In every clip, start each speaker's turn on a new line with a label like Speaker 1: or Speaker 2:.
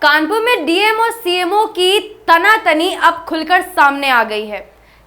Speaker 1: कानपुर में डीएम और सीएमओ की तनातनी अब खुलकर सामने आ गई है।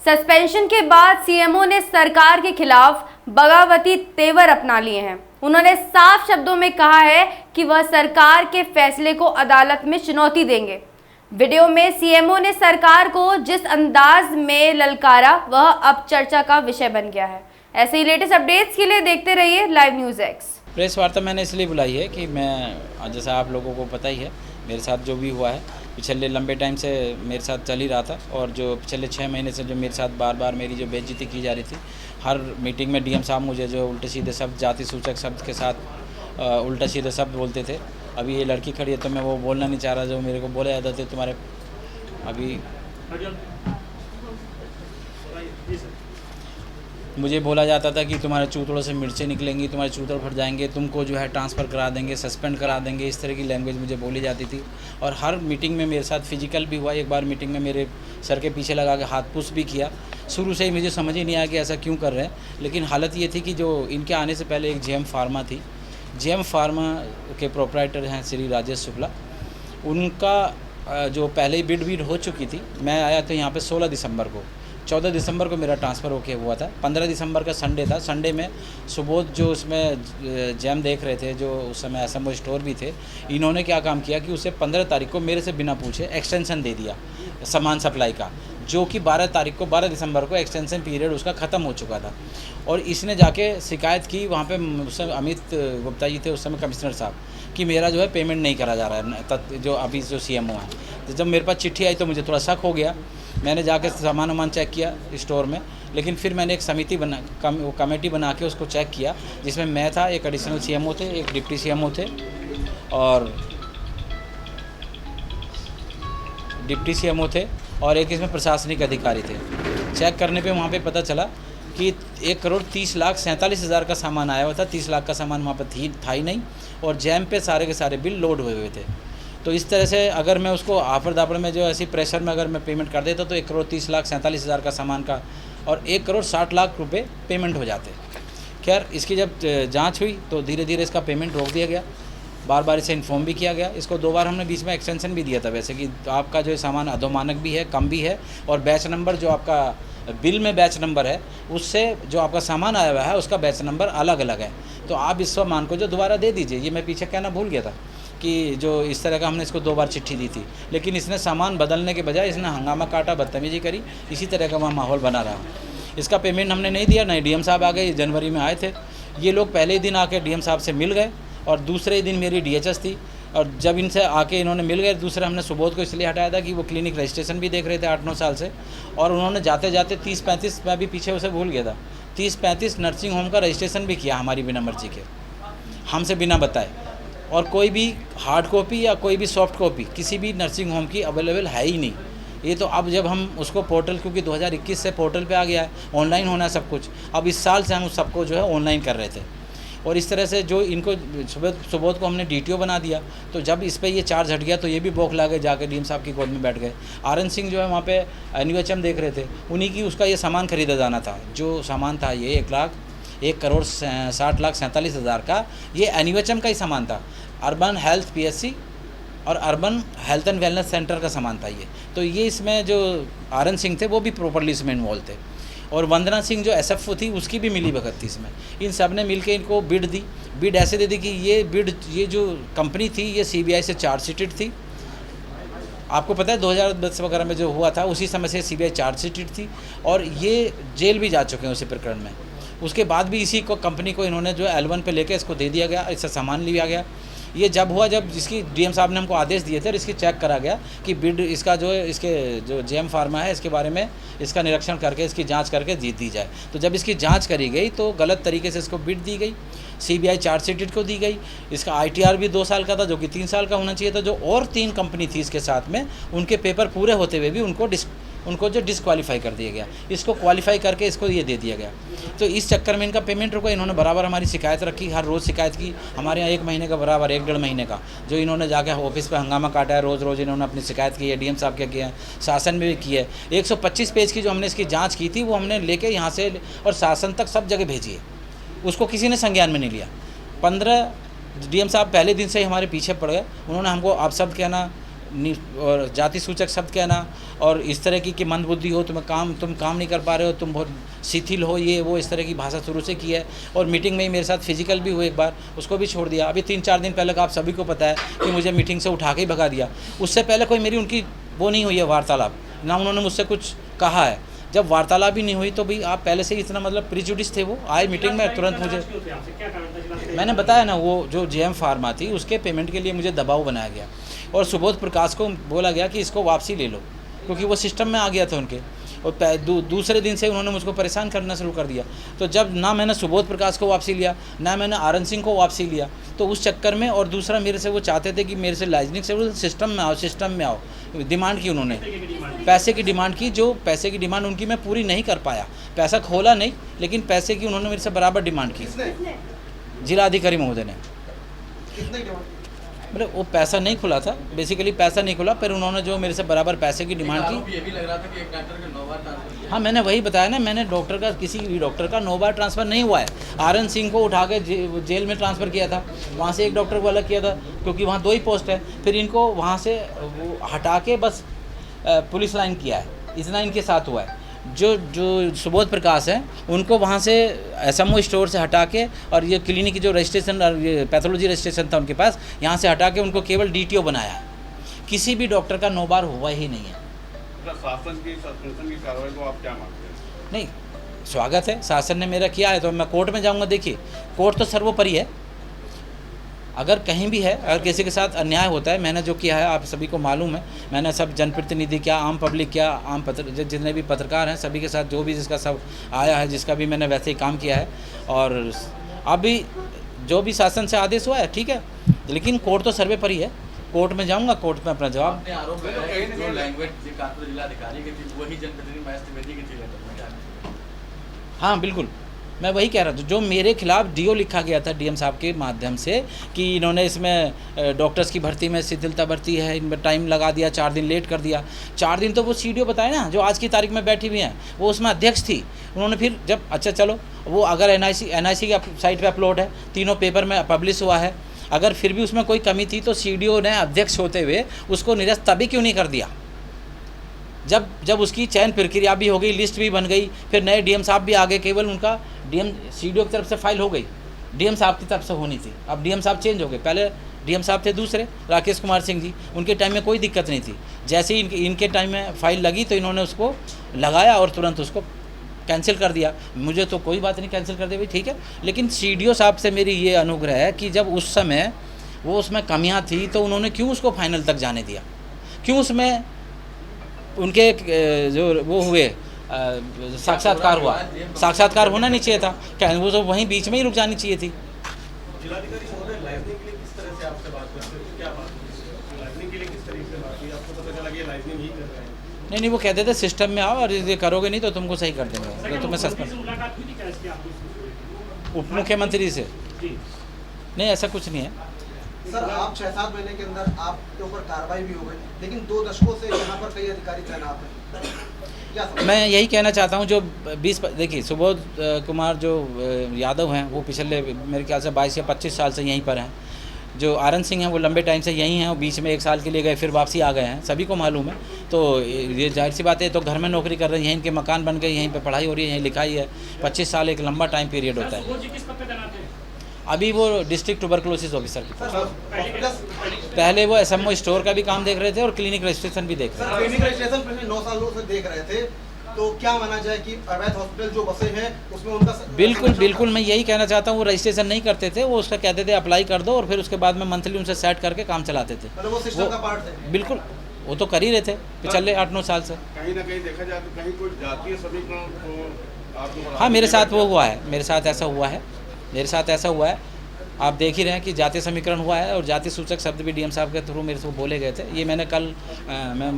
Speaker 1: सस्पेंशन के बाद सीएमओ ने सरकार के खिलाफ बगावती तेवर अपना लिए हैं। उन्होंने साफ शब्दों में कहा है कि वह सरकार के फैसले को अदालत में चुनौती देंगे। वीडियो में सीएमओ ने सरकार को जिस अंदाज में ललकारा वह अब चर्चा का विषय बन गया है। ऐसे ही लेटेस्ट अपडेट्स के लिए देखते रहिए लाइव न्यूज़ एक्स।
Speaker 2: प्रेस वार्ता मैंने इसलिए बुलाई है कि मैं, जैसा आप लोगों को पता ही है, मेरे साथ जो भी हुआ है पिछले लंबे टाइम से मेरे साथ चल ही रहा था, और जो पिछले 6 महीने से जो मेरे साथ बार बार मेरी जो बेइज्जती की जा रही थी, हर मीटिंग में डीएम साहब मुझे जो उल्टे सीधे शब्द, जाति सूचक शब्द के साथ उल्टा सीधे शब्द बोलते थे। अभी ये लड़की खड़ी है तो मैं वो बोलना नहीं चाह रहा जो मेरे को बोले जाते थे। तुम्हारे अभी मुझे बोला जाता था कि तुम्हारे चूतड़ों से मिर्चें निकलेंगी, तुम्हारे चूतड़ फट जाएंगे, तुमको जो है ट्रांसफ़र करा देंगे, सस्पेंड करा देंगे। इस तरह की लैंग्वेज मुझे बोली जाती थी। और हर मीटिंग में मेरे साथ फिजिकल भी हुआ। एक बार मीटिंग में मेरे सर के पीछे लगा के हाथ पुश भी किया। शुरू से ही मुझे समझ ही नहीं आया कि ऐसा क्यों कर रहे हैं, लेकिन हालत ये थी कि जो इनके आने से पहले एक जेएम फार्मा थी, जेएम फार्मा के प्रोप्राइटर हैं श्री राजेश शुक्ला, उनका जो पहले ही बिड हो चुकी थी। मैं आया था यहाँ पे 16 दिसंबर को, 14 दिसंबर को मेरा ट्रांसफ़र होके हुआ था। 15 दिसंबर का संडे था। संडे में सुबोध जो उसमें जैम देख रहे थे, जो उस समय एसएमओ स्टोर भी थे, इन्होंने क्या काम किया कि उसे 15 तारीख को मेरे से बिना पूछे एक्सटेंशन दे दिया सामान सप्लाई का, जो कि 12 दिसंबर को एक्सटेंशन पीरियड उसका ख़त्म हो चुका था। और इसने जाके शिकायत की वहाँ पे, उस समय अमित गुप्ता जी थे उस समय कमिश्नर साहब, कि मेरा जो है पेमेंट नहीं करा जा रहा है, जो अभी जो सीएमओ है। तो जब मेरे पास चिट्ठी आई तो मुझे थोड़ा शक हो गया। मैंने जाकर सामान वामान चेक किया स्टोर में, लेकिन फिर मैंने एक समिति कमेटी बना के उसको चेक किया, जिसमें मैं था, एक एडिशनल सीएमओ थे, एक डिप्टी सीएमओ थे और एक इसमें प्रशासनिक अधिकारी थे। चेक करने पे वहाँ पे पता चला कि 1,30,47,000 का सामान आया हुआ था। 30 लाख का सामान वहाँ पर था ही नहीं, और जैम पे सारे के सारे बिल लोड हुए थे। तो इस तरह से अगर मैं उसको आफर दाफड़ में जो ऐसी प्रेशर में अगर मैं पेमेंट कर देता तो 1,30,47,000 का सामान का और 1,60,00,000 रुपये पेमेंट हो जाते। खैर, इसकी जब जांच हुई तो धीरे धीरे इसका पेमेंट रोक दिया गया। बार बार इसे इन्फॉर्म भी किया गया। इसको 2 बार हमने बीच में एक्सटेंशन भी दिया था, वैसे कि आपका जो सामान अधोमानक भी है, कम भी है, और बैच नंबर जो आपका बिल में बैच नंबर है, उससे जो आपका सामान आया हुआ है उसका बैच नंबर अलग अलग है। तो आप इस सामान को जो दोबारा दे दीजिए। ये मैं पीछे कहना भूल गया था कि जो इस तरह का हमने इसको 2 बार चिट्ठी दी थी, लेकिन इसने सामान बदलने के बजाय इसने हंगामा काटा, बदतमीजी करी। इसी तरह का वहाँ माहौल बना रहा। इसका पेमेंट हमने नहीं दिया। नहीं, डीएम साहब आ गए, जनवरी में आए थे ये लोग। पहले ही दिन आके डीएम साहब से मिल गए, और दूसरे ही दिन मेरी डीएचएस थी। और जब इनसे आके इन्होंने मिल गए, दूसरे हमने सुबोध को इसलिए हटाया था कि वो क्लिनिक रजिस्ट्रेशन भी देख रहे थे 8-9 साल से, और उन्होंने जाते जाते 30-35, मैं भी पीछे उसे भूल गया था, 30-35 नर्सिंग होम का रजिस्ट्रेशन भी किया हमारी बिना मर्जी के, हमसे बिना बताए। और कोई भी हार्ड कॉपी या कोई भी सॉफ्ट कॉपी किसी भी नर्सिंग होम की अवेलेबल है ही नहीं। ये तो अब जब हम उसको पोर्टल, क्योंकि 2021 से पोर्टल पे आ गया है, ऑनलाइन होना है सब कुछ। अब इस साल से हम उस सबको जो है ऑनलाइन कर रहे थे, और इस तरह से जो इनको सुबोध को हमने डीटीओ बना दिया। तो जब इस पर ये चार्ज हट गया तो ये भी बौखला गए, जाकर डीएम साहब की गोद में बैठ गए। आरएन सिंह जो है वहाँ पे एनयूएचएम देख रहे थे, उन्हीं की उसका ये सामान खरीदा जाना था। जो सामान था ये 1,60,47,000 का, ये एनयूएचएम का ही सामान था। अर्बन हेल्थ पीएचसी और urban health and wellness centre का सामान था ये। तो ये इसमें जो आरएन सिंह थे वो भी प्रॉपर्ली इसमें इन्वॉल्व थे, और वंदना सिंह जो एसएफओ थी उसकी भी मिली भगत थी इसमें। इन सब ने मिलकर इनको बिड दी। बिड ऐसे दे दी कि ये जो कंपनी थी ये सीबीआई से चार्जशीटेड थी। आपको पता है 2010 वगैरह में जो हुआ था उसी समय से सीबीआई चार्जशीटेड थी, और ये जेल भी जा चुके हैं उसी प्रकरण में। उसके बाद भी इसी को कंपनी को इन्होंने जो L1 पे लेके इसको दे दिया गया, इससे सामान लिया गया। ये जब हुआ, जब जिसकी डीएम साहब ने हमको आदेश दिए थे और इसकी चेक करा गया कि बिड इसका जो है, इसके जो जेएम फार्मा है इसके बारे में इसका निरीक्षण करके इसकी जांच करके जीत दी जाए। तो जब इसकी जांच करी गई तो गलत तरीके से इसको बिड दी गई, सीबीआई चार्जशीटेड को दी गई। इसका आईटीआर भी 2 साल का था, जो कि 3 साल का होना चाहिए था। जो और 3 कंपनी थी इसके साथ में, उनके पेपर पूरे होते हुए भी उनको जो डिसक्वालीफाई कर दिया गया। इसको क्वालिफाई करके इसको ये दे दिया गया। तो इस चक्कर में इनका पेमेंट रुका। इन्होंने बराबर हमारी शिकायत रखी, हर रोज़ शिकायत की। हमारे यहाँ 1 महीने का बराबर 1-1.5 महीने का जो इन्होंने जाके ऑफिस पे हंगामा काटा है। रोज़ इन्होंने अपनी शिकायत की है, डीएम साहब के किया है, शासन में भी की है। 125 पेज की जो हमने इसकी जाँच की थी वो हमने लेके यहाँ से और शासन तक सब जगह भेजी है। उसको किसी ने संज्ञान में नहीं लिया। 15 डीएम साहब पहले दिन से ही हमारे पीछे पड़ गए। उन्होंने हमको आप शब्द कहना और जाति सूचक शब्द कहना और इस तरह की कि मंदबुद्धि हो, तुम काम नहीं कर पा रहे हो, तुम बहुत शिथिल हो, ये वो इस तरह की भाषा शुरू से की है। और मीटिंग में ही मेरे साथ फिजिकल भी हुए एक बार, उसको भी छोड़ दिया। अभी 3-4 दिन पहले का आप सभी को पता है कि मुझे मीटिंग से उठा के ही भगा दिया। उससे पहले कोई मेरी उनकी वो नहीं हुई है वार्तालाप, ना उन्होंने मुझसे कुछ कहा है। जब वार्तालाप भी नहीं हुई तो भी आप पहले से ही इतना मतलब प्रिजुडिस थे। वो आए मीटिंग में तुरंत मुझे, मैंने बताया ना, वो जो जेएम फार्मा थी उसके पेमेंट के लिए मुझे दबाव बनाया गया और सुबोध प्रकाश को बोला गया कि इसको वापसी ले लो, क्योंकि वो सिस्टम में आ गया था उनके। और दूसरे दिन से उन्होंने मुझको परेशान करना शुरू कर दिया। तो जब ना मैंने सुबोध प्रकाश को वापसी लिया, ना मैंने आरन सिंह को वापसी लिया, तो उस चक्कर में, और दूसरा मेरे से वो चाहते थे कि मेरे से लाइजनिक से वो सिस्टम में आओ। डिमांड की उन्होंने, पैसे की डिमांड की, जो पैसे की डिमांड उनकी मैं पूरी नहीं कर पाया। पैसा खोला नहीं, लेकिन पैसे की उन्होंने मेरे से बराबर डिमांड की। जिलाधिकारी महोदय ने, मतलब वो पैसा नहीं खुला था, बेसिकली पैसा नहीं खुला, पर उन्होंने जो मेरे से बराबर पैसे की डिमांड की।
Speaker 3: ये भी लग रहा था कि एक डॉक्टर का 9 बार ट्रांसफर।
Speaker 2: हाँ, मैंने वही बताया ना, मैंने डॉक्टर का, किसी भी डॉक्टर का 9 बार ट्रांसफ़र नहीं हुआ है। आरन सिंह को उठा के जेल में ट्रांसफ़र किया था, वहाँ से एक डॉक्टर को अलग किया था, क्योंकि वहाँ 2 ही पोस्ट है। फिर इनको वहाँ से वो हटा के बस पुलिस लाइन किया है, इतना इनके साथ हुआ है। जो सुबोध प्रकाश हैं उनको वहाँ से एसएमओ स्टोर से हटा के, और ये क्लिनिक की जो रजिस्ट्रेशन और ये पैथोलॉजी रजिस्ट्रेशन था उनके पास, यहाँ से हटा के उनको केवल डीटीओ बनाया है। किसी भी डॉक्टर का 9 बार हुआ ही नहीं है।
Speaker 4: शासन की सस्पेंशन की कार्रवाई को आप क्या मानते हैं?
Speaker 2: नहीं, स्वागत है, शासन ने मेरा किया है तो मैं कोर्ट में जाऊँगा। देखिए, कोर्ट तो सर्वोपरि है। अगर कहीं भी है, अगर किसी के साथ अन्याय होता है, मैंने जो किया है आप सभी को मालूम है। मैंने सब जनप्रतिनिधि क्या, आम पब्लिक क्या, आम जितने भी पत्रकार हैं सभी के साथ जो भी जिसका सब आया है, जिसका भी मैंने वैसे ही काम किया है। और अभी जो भी शासन से आदेश हुआ है ठीक है, लेकिन कोर्ट तो सर्वोपरि है। कोर्ट में जाऊंगा, कोर्ट में अपना जवाब।
Speaker 3: अपने आरोप है कि जो लैंग्वेज कानपुर जिलाधिकारी की थी वही जनप्रतिनिधि महेश त्रिवेदी की थी लेटर में, क्या?
Speaker 2: हाँ बिल्कुल, मैं वही कह रहा था। जो मेरे खिलाफ डीओ लिखा गया था डीएम साहब के माध्यम से कि इन्होंने इसमें डॉक्टर्स की भर्ती में शिथिलता बरती है, इनमें टाइम लगा दिया, 4 दिन लेट कर दिया। 4 दिन तो वो सीडीओ बताए ना, जो आज की तारीख में बैठी हुई हैं, वो उसमें अध्यक्ष थी। उन्होंने फिर जब, अच्छा चलो, वो अगर एनआईसी की साइट पर अपलोड है, तीनों पेपर में पब्लिश हुआ है, अगर फिर भी उसमें कोई कमी थी तो सीडीओ ने अध्यक्ष होते हुए उसको निरस्त तभी क्यों नहीं कर दिया? जब उसकी चयन प्रक्रिया भी हो गई, लिस्ट भी बन गई, फिर नए डीएम साहब भी आ गए, केवल उनका डीएम सीडीओ की तरफ से फाइल हो गई, डीएम साहब की तरफ से होनी थी। अब डीएम साहब चेंज हो गए, पहले डीएम साहब थे दूसरे, राकेश कुमार सिंह जी, उनके टाइम में कोई दिक्कत नहीं थी। जैसे ही इनके टाइम में फाइल लगी तो इन्होंने उसको लगाया और तुरंत उसको कैंसिल कर दिया। मुझे तो कोई बात नहीं, कैंसिल कर दे भाई, ठीक है। लेकिन सीडीओ साहब से मेरी ये अनुग्रह है कि जब उस समय वो उसमें कमियां थी तो उन्होंने क्यों उसको फाइनल तक जाने दिया? क्यों उसमें उनके जो वो हुए साक्षात्कार हुआ, साक्षात्कार होना नहीं चाहिए था क्या? वो तो वहीं बीच में ही रुक जानी चाहिए थी।
Speaker 4: जिलाधिकारी महोदय, लाइजनिंग के लिए किस तरह से आपसे बात करते हैं? क्या बात है? लाइजनिंग के लिए किस तरीके से बात हुई? आपको पता चला कि ये लाइजनिंग ही कर रहे हैं?
Speaker 2: नहीं, वो कहते थे सिस्टम में आओ और ये करोगे नहीं तो तुमको सही कर देंगे, तो तुम्हें सस्पेंड। उप मुख्यमंत्री से नहीं, ऐसा कुछ नहीं है
Speaker 5: सर। आप 6-7 महीने के अंदर आपके ऊपर कार्रवाई भी हो गई, लेकिन 2 दशकों से यहाँ पर कई अधिकारी तैनात हैं, क्या समझ?
Speaker 2: मैं यही कहना चाहता हूँ, जो 20, देखिए सुबोध कुमार जो यादव हैं वो पिछले मेरे ख्याल से 22 या 25 साल से यहीं पर हैं। जो आरन सिंह हैं वो लंबे टाइम से यहीं हैं, और बीच में 1 साल के लिए गए, फिर वापसी आ गए हैं, सभी को मालूम है। तो ये जाहिर सी बात है, तो घर में नौकरी कर रहे हैं, यहीं इनके मकान बन गए, यहीं पे पढ़ाई हो रही है, यहीं लिखाई है। 25 साल एक लंबा टाइम पीरियड होता है। अभी वो डिस्ट्रिक्ट ट्यूबरकुलोसिस ऑफिसर की पहले वो एसएमओ स्टोर का भी काम देख रहे थे और क्लिनिक रजिस्ट्रेशन भी देख रहे थे।
Speaker 5: क्लिनिक रजिस्ट्रेशन पिछले 9 सालों से देख रहे थे, तो क्या माना जाए कि अवैध हॉस्पिटल जो बसे हैं उसमें उनका
Speaker 2: बिल्कुल मैं यही कहना चाहता हूँ। वो रजिस्ट्रेशन नहीं करते थे, वो उसका कहते थे अप्लाई कर दो, और फिर उसके बाद में मंथली उनसे सेट करके काम चलाते थे।
Speaker 5: मतलब वो सिस्टम का पार्ट थे।
Speaker 2: बिल्कुल, वो तो कर ही रहे थे पिछले 8-9 साल से।
Speaker 4: कहीं ना कहीं देखा जाए तो कहीं कोई जातीय समीकरण को आपको?
Speaker 2: हाँ, मेरे साथ वो हुआ है, मेरे साथ ऐसा हुआ है। आप देख ही रहे हैं कि जातीय समीकरण हुआ है, और जातीय सूचक शब्द भी डीएम साहब के थ्रू मेरे से बोले गए थे। ये मैंने कल मैं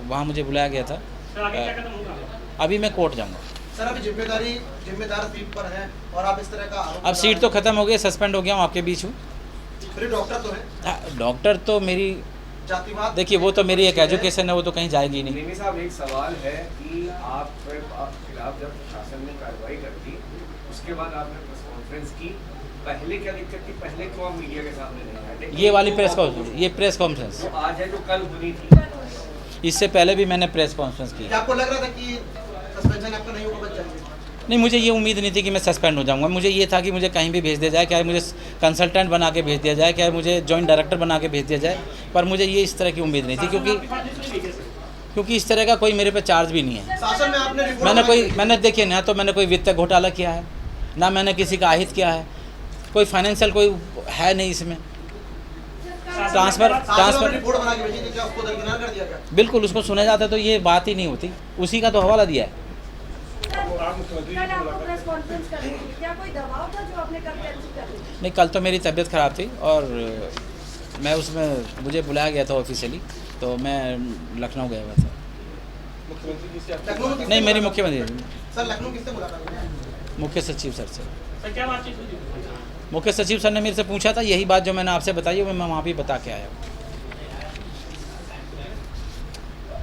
Speaker 2: वहाँ मुझे बुलाया गया था। अभी मैं कोर्ट जाऊँगा।
Speaker 5: सर, अभी जिम्मेदार सीट पर हैं और आप इस तरह का आरोप
Speaker 2: अब सीट तो ख़त्म हो गई, सस्पेंड हो गया हूँ, आपके बीच हूँ।
Speaker 5: फिर डॉक्टर तो है,
Speaker 2: डॉक्टर तो मेरी
Speaker 5: जातिवाद,
Speaker 2: देखिए वो तो मेरी एक एजुकेशन है, वो तो कहीं जाएगी नहीं।
Speaker 6: नेमी साहब, एक सवाल है कि आप खिलाफ जब शासन ने कार्रवाई कर दी, उसके बाद आपने प्रेस कॉन्फ्रेंस की, पहले क्या दिक्कत थी, पहले क्यों आप मीडिया के सामने नहीं आए?
Speaker 2: ये वाली प्रेस कॉन्फ्रेंस
Speaker 6: जो आज है जो कल होनी थी।
Speaker 2: इससे पहले भी मैंने प्रेस कॉन्फ्रेंस की।
Speaker 5: क्या आपको लग रहा था कि सस्पेंशन आपका नहीं होगा, बच जाएंगे?
Speaker 2: नहीं, मुझे ये उम्मीद नहीं थी कि मैं सस्पेंड हो जाऊंगा। मुझे ये था कि मुझे कहीं भी भेज दिया जाए, चाहे मुझे कंसल्टेंट बना के भेज दिया जाए, चाहे मुझे जॉइंट डायरेक्टर बना के भेज दिया जाए, पर मुझे ये इस तरह की उम्मीद नहीं थी, क्योंकि इस तरह का कोई मेरे पे चार्ज भी नहीं है।
Speaker 5: शासन में आपने रिपोर्ट
Speaker 2: मैंने देखिए ना, तो मैंने कोई वित्त घोटाला किया है ना, मैंने किसी का आहित किया है, कोई फाइनेंशियल कोई है नहीं इसमें। ट्रांसफर
Speaker 5: रिपोर्ट बना के भेजी थी, क्या उसको दरकिनार कर दिया गया?
Speaker 2: बिल्कुल, उसको सुना जाता तो ये बात ही नहीं होती, उसी का तो हवाला दिया है।
Speaker 4: आप मुख्यमंत्री
Speaker 7: कल आपको प्रेस कॉन्फ्रेंस करनी थी, क्या कोई दबाव था जो आपने कल कैंसिल कर दी?
Speaker 2: नहीं, कल तो मेरी तबीयत ख़राब थी और मैं उसमें मुझे बुलाया गया था ऑफिशियली, तो मैं लखनऊ गया हुआ था।
Speaker 4: मुख्यमंत्री जी से
Speaker 5: लखनऊ में
Speaker 2: नहीं, मेरी मुख्यमंत्री
Speaker 5: सर लखनऊ किससे मुलाकात हुई?
Speaker 2: मुख्य सचिव सर से।
Speaker 4: सर क्या बातचीत हुई?
Speaker 2: मुख्य सचिव सर ने मेरे से पूछा था यही बात जो मैंने आपसे बताई, वो मैं वहाँ भी बता के आया हूँ।